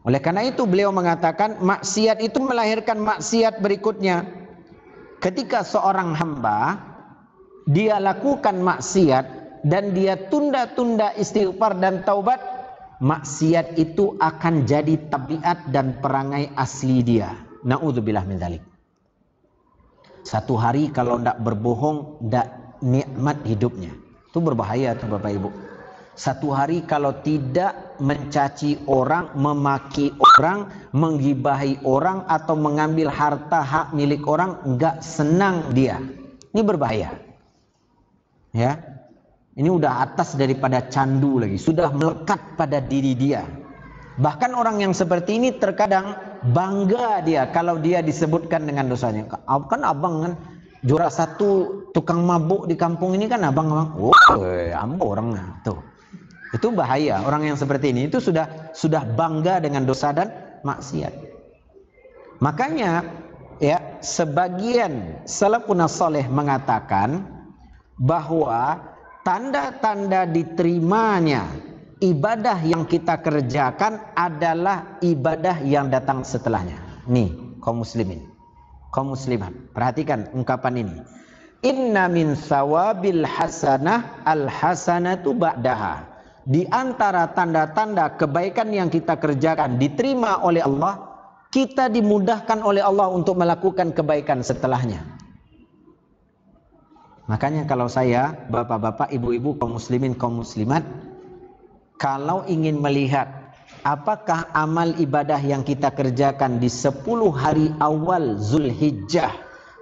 Oleh karena itu beliau mengatakan maksiat itu melahirkan maksiat berikutnya. Ketika seorang hamba dia lakukan maksiat dan dia tunda-tunda istighfar dan taubat, maksiat itu akan jadi tabiat dan perangai asli dia. Na'udzubillah min dzalik. Satu hari kalau tidak berbohong, tidak nikmat hidupnya. Itu berbahaya tuh Bapak Ibu. Satu hari kalau tidak mencaci orang, memaki orang, menggibahi orang, atau mengambil harta hak milik orang, enggak senang dia. Ini berbahaya. Ya, ini udah atas daripada candu lagi, sudah melekat pada diri dia. Bahkan orang yang seperti ini terkadang bangga dia kalau dia disebutkan dengan dosanya. Kan abang kan juara satu tukang mabuk di kampung ini kan abang. Oh, ambo orang tuh. Itu bahaya. Orang yang seperti ini itu sudah bangga dengan dosa dan maksiat. Makanya ya sebagian salafun saleh mengatakan bahwa tanda-tanda diterimanya ibadah yang kita kerjakan adalah ibadah yang datang setelahnya. Nih, kaum muslimin, kaum muslimat, perhatikan ungkapan ini. Inna min sawabil hasanah al hasanatu ba'daha. Di antara tanda-tanda kebaikan yang kita kerjakan diterima oleh Allah, kita dimudahkan oleh Allah untuk melakukan kebaikan setelahnya. Makanya kalau saya, bapak-bapak, ibu-ibu, kaum muslimin, kaum muslimat, kalau ingin melihat apakah amal ibadah yang kita kerjakan di 10 hari awal Zulhijjah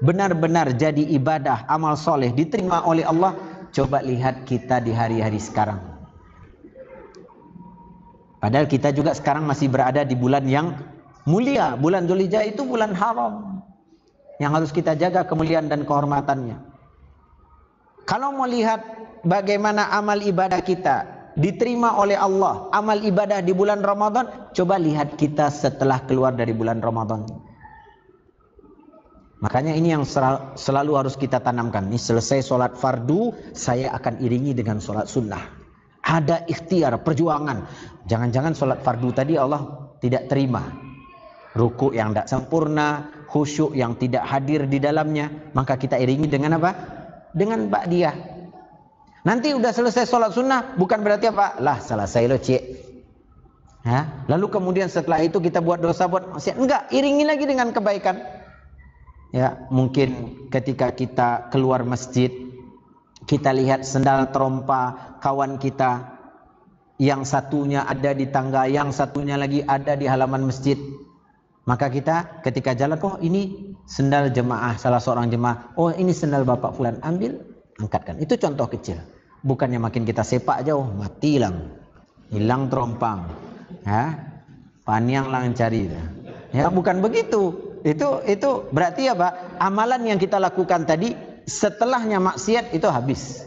benar-benar jadi ibadah, amal soleh diterima oleh Allah, coba lihat kita di hari-hari sekarang. Padahal kita juga sekarang masih berada di bulan yang mulia. Bulan Zulhijjah itu bulan haram yang harus kita jaga kemuliaan dan kehormatannya. Kalau mau lihat bagaimana amal ibadah kita diterima oleh Allah, amal ibadah di bulan Ramadan, coba lihat kita setelah keluar dari bulan Ramadan. Makanya ini yang selalu harus kita tanamkan. Ini selesai sholat fardu, saya akan iringi dengan sholat sunnah. Ada ikhtiar, perjuangan. Jangan-jangan sholat fardu tadi Allah tidak terima. Ruku yang tidak sempurna, khusyuk yang tidak hadir di dalamnya, maka kita iringi dengan apa? Dengan ba'diyah. Nanti udah selesai sholat sunnah, bukan berarti apa? Lah selesai lo cik. Ya? Lalu kemudian setelah itu kita buat dosa, buat maksiat. Enggak, iringi lagi dengan kebaikan. Ya, mungkin ketika kita keluar masjid, kita lihat sendal terompa kawan kita, yang satunya ada di tangga, yang satunya lagi ada di halaman masjid. Maka kita ketika jalan, oh ini sendal jemaah, salah seorang jemaah, oh ini sendal bapak fulan, ambil, angkatkan. Itu contoh kecil. Bukannya makin kita sepak jauh, mati lang, hilang terompang, ya, paniang lang cari. Ya, bukan begitu. Itu berarti apa? Amalan yang kita lakukan tadi setelahnya maksiat itu habis.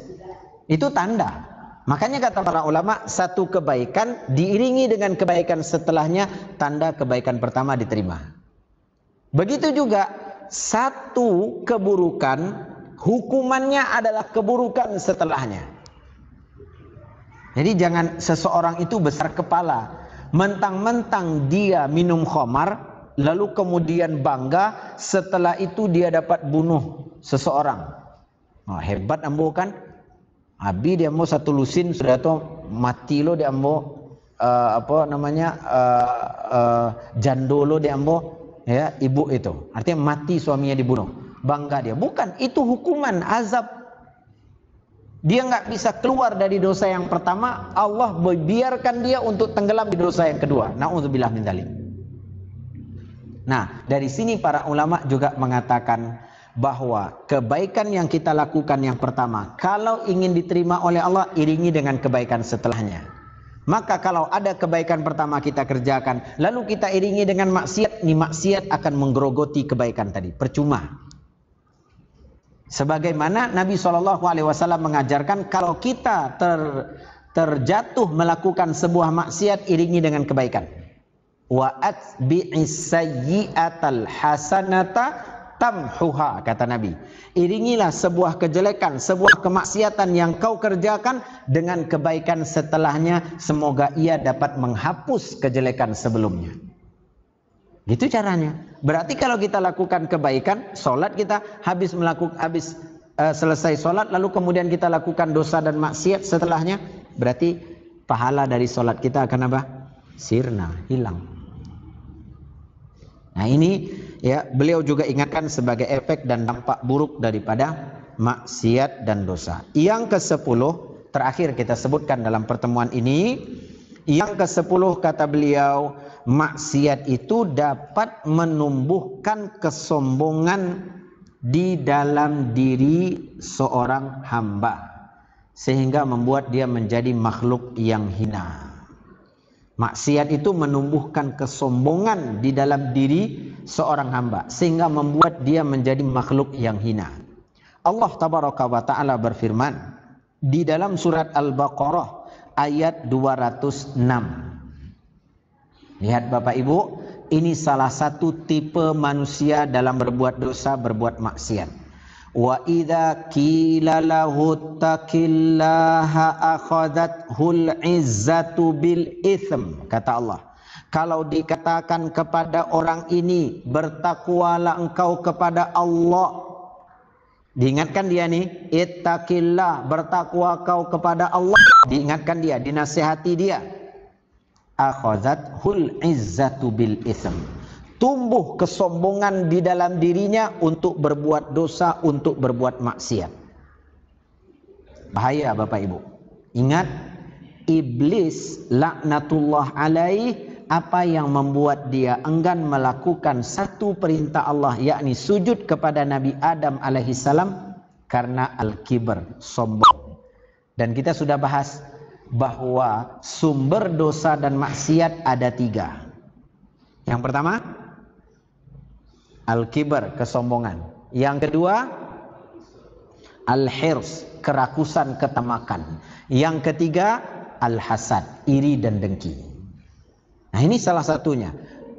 Itu tanda. Makanya kata para ulama, satu kebaikan diiringi dengan kebaikan setelahnya, tanda kebaikan pertama diterima. Begitu juga satu keburukan, hukumannya adalah keburukan setelahnya. Jadi jangan seseorang itu besar kepala, mentang-mentang dia minum khamar, lalu kemudian bangga setelah itu dia dapat bunuh seseorang. Oh, hebat ambo kan? Abi dia mau satu lusin sudah tuh mati lo dia mau jandolo dia mau ya ibu itu. Artinya mati suaminya dibunuh. Bangga dia. Bukan, itu hukuman azab. Dia nggak bisa keluar dari dosa yang pertama, Allah biarkan dia untuk tenggelam di dosa yang kedua. Nauzubillah min dzalik. Nah, dari sini para ulama juga mengatakan bahwa kebaikan yang kita lakukan yang pertama, kalau ingin diterima oleh Allah, iringi dengan kebaikan setelahnya. Maka kalau ada kebaikan pertama kita kerjakan, lalu kita iringi dengan maksiat, ini maksiat akan menggerogoti kebaikan tadi, percuma. Sebagaimana Nabi SAW mengajarkan, kalau kita terjatuh melakukan sebuah maksiat, iringi dengan kebaikan. Wa atbi'is sayyi'atal hasanata tamhuha, kata Nabi. Iringilah sebuah kejelekan, sebuah kemaksiatan yang kau kerjakan dengan kebaikan setelahnya, semoga ia dapat menghapus kejelekan sebelumnya. Gitu caranya. Berarti kalau kita lakukan kebaikan, sholat kita habis selesai sholat, lalu kemudian kita lakukan dosa dan maksiat setelahnya, berarti pahala dari sholat kita akan apa? Sirna, hilang. Nah ini ya, beliau juga ingatkan sebagai efek dan dampak buruk daripada maksiat dan dosa. Yang ke-10 terakhir kita sebutkan dalam pertemuan ini, yang ke-10 kata beliau, maksiat itu dapat menumbuhkan kesombongan di dalam diri seorang hamba, sehingga membuat dia menjadi makhluk yang hina. Maksiat itu menumbuhkan kesombongan di dalam diri seorang hamba, sehingga membuat dia menjadi makhluk yang hina. Allah tabaraka wa ta'ala berfirman di dalam surat Al-Baqarah ayat 206. Lihat Bapak Ibu, ini salah satu tipe manusia dalam berbuat dosa, berbuat maksiat. Wa idza qila lahu taqillaha akhadathul izzatu bil itsm, kata Allah. Kalau dikatakan kepada orang ini, bertakwalah engkau kepada Allah, diingatkan dia nih, ittaqillah, bertakwa kau kepada Allah, diingatkan dia, dinasihati dia. Akhadathul izzatu bil itsm, tumbuh kesombongan di dalam dirinya untuk berbuat dosa, untuk berbuat maksiat. Bahaya Bapak Ibu. Ingat, iblis laknatullah alaih, apa yang membuat dia enggan melakukan satu perintah Allah, yakni sujud kepada Nabi Adam alaihissalam, karena al-kibr, sombong. Dan kita sudah bahas bahwa sumber dosa dan maksiat ada 3. Yang pertama, al-kibr, kesombongan. Yang kedua, al-hirs, kerakusan, ketamakan. Yang ketiga, al-hasad, iri dan dengki. Nah, ini salah satunya.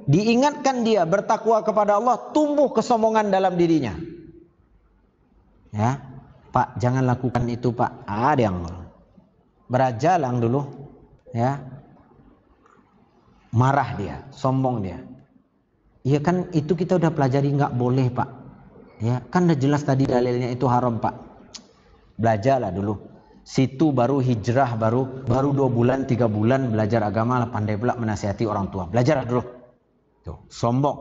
Diingatkan dia bertakwa kepada Allah, tumbuh kesombongan dalam dirinya. Ya, Pak, jangan lakukan itu, Pak. Ada yang berajalang dulu, ya. Marah dia, sombong dia. Iya kan, itu kita udah pelajari nggak boleh, Pak. Ya, kan udah jelas tadi dalilnya itu haram, Pak. Belajarlah dulu. Situ baru hijrah, baru 2 bulan 3 bulan belajar agama lah, pandai pula menasihati orang tua. Belajarlah dulu. Tuh, sombong.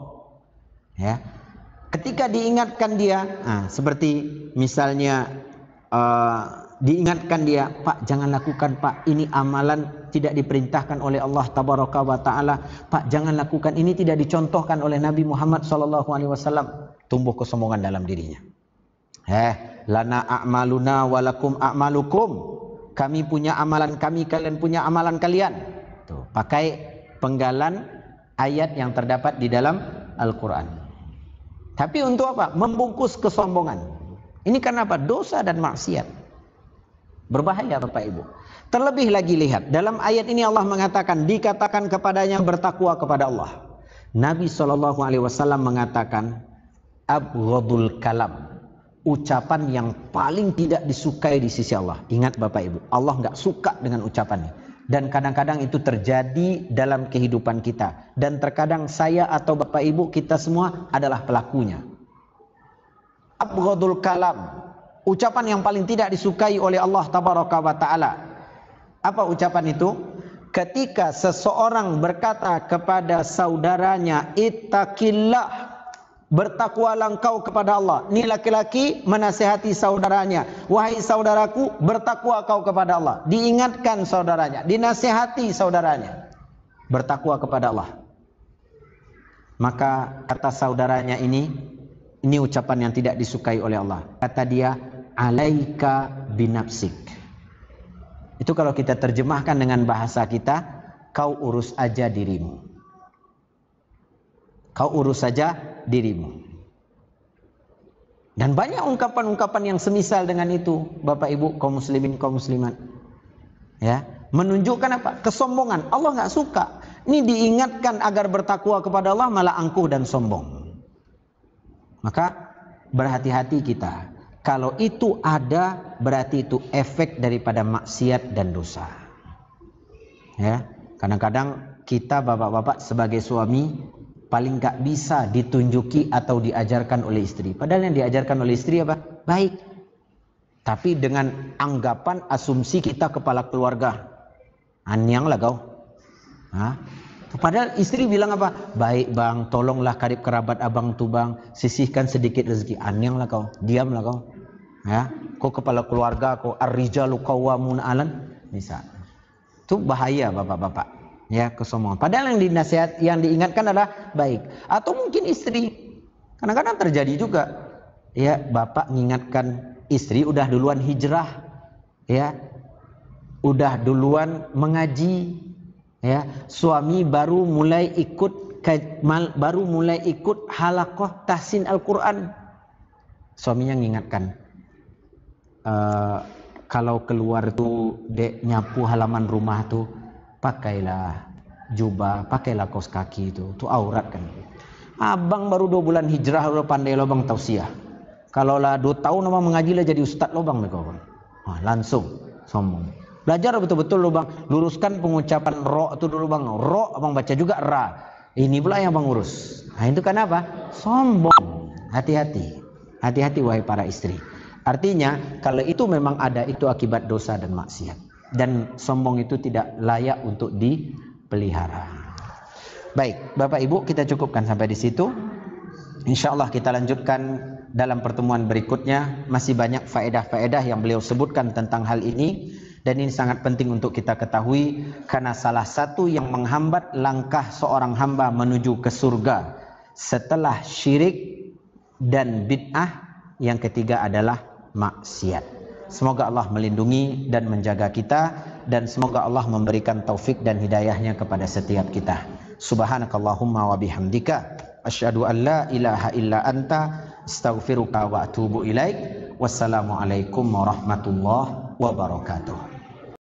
Ya. Ketika diingatkan dia, seperti misalnya diingatkan dia, Pak, jangan lakukan, Pak, ini amalan tidak diperintahkan oleh Allah tabaraka wa taala. Pak, jangan lakukan, ini tidak dicontohkan oleh Nabi Muhammad SAW. Tumbuh kesombongan dalam dirinya. Lana a'maluna walakum a'malukum. Kami punya amalan kami, kalian punya amalan kalian. Tuh, pakai penggalan ayat yang terdapat di dalam Al-Quran. Tapi untuk apa? Membungkus kesombongan. Ini karena apa? Dosa dan maksiat. Berbahaya Bapak Ibu. Terlebih lagi lihat, dalam ayat ini Allah mengatakan, dikatakan kepadanya bertakwa kepada Allah. Nabi SAW mengatakan, abghadul kalam, ucapan yang paling tidak disukai di sisi Allah. Ingat Bapak Ibu, Allah nggak suka dengan ucapan ini. Dan kadang-kadang itu terjadi dalam kehidupan kita. Dan terkadang saya atau Bapak Ibu, kita semua adalah pelakunya. Abghadul kalam, ucapan yang paling tidak disukai oleh Allah tabaraka wa ta'ala. Apa ucapan itu? Ketika seseorang berkata kepada saudaranya, ittaqillah, bertakwalah engkau kepada Allah. Ini laki-laki menasihati saudaranya, wahai saudaraku, bertakwa kau kepada Allah. Diingatkan saudaranya, dinasihati saudaranya, bertakwa kepada Allah. Maka kata saudaranya ini ucapan yang tidak disukai oleh Allah. Kata dia, alaika binafsik. Itu kalau kita terjemahkan dengan bahasa kita, kau urus aja dirimu. Kau urus saja dirimu. Dan banyak ungkapan-ungkapan yang semisal dengan itu, Bapak Ibu, kaum muslimin, kaum muslimat. Ya, menunjukkan apa? Kesombongan. Allah nggak suka. Ini diingatkan agar bertakwa kepada Allah, malah angkuh dan sombong. Maka berhati-hati kita. Kalau itu ada, berarti itu efek daripada maksiat dan dosa. Ya, kadang-kadang kita bapak-bapak sebagai suami paling gak bisa ditunjuki atau diajarkan oleh istri. Padahal yang diajarkan oleh istri apa? Baik. Tapi dengan anggapan asumsi kita kepala keluarga. Anyang lah kau. Padahal istri bilang apa? Baik bang, tolonglah karib kerabat abang tu bang, sisihkan sedikit rezeki. Anyang lah kau, diam lah kau. Ya, kau kepala keluarga, kau ar-rijalu qawwamun 'alan nisa. Itu bahaya bapak-bapak. Ya, kesombongan. Padahal yang diingatkan adalah baik. Atau mungkin istri. Kadang-kadang terjadi juga. Ya, bapak mengingatkan istri udah duluan hijrah. Ya. Udah duluan mengaji. Ya, suami baru mulai ikut halaqah tahsin Al-Qur'an. Suaminya mengingatkan, kalau keluar tuh dek nyapu halaman rumah tuh, pakailah jubah, pakailah kaos kaki itu aurat kan. Abang baru 2 bulan hijrah udah pandai lo bang tausiah. Kalau lah 2 tahun abang mengaji lah jadi ustaz lo bang mereka bang. Langsung sombong. Belajar betul-betul lo bang. Luruskan pengucapan ro itu dulu bang. Ro abang baca juga ra. Ini pula yang bang urus. Nah itu kenapa? Sombong. Hati-hati. Hati-hati wahai para istri. Artinya kalau itu memang ada, itu akibat dosa dan maksiat. Dan sombong itu tidak layak untuk dipelihara. Baik, Bapak Ibu, kita cukupkan sampai di situ. InsyaAllah kita lanjutkan dalam pertemuan berikutnya. Masih banyak faedah-faedah yang beliau sebutkan tentang hal ini. Dan ini sangat penting untuk kita ketahui, karena salah satu yang menghambat langkah seorang hamba menuju ke surga setelah syirik dan bid'ah, yang ketiga adalah maksiat. Semoga Allah melindungi dan menjaga kita, dan semoga Allah memberikan taufik dan hidayahnya kepada setiap kita. Subhanakallahumma wa bihamdika asyhadu an la ilaha illa anta astaghfiruka wa atubu ilaik. Wassalamualaikum warahmatullahi wabarakatuh.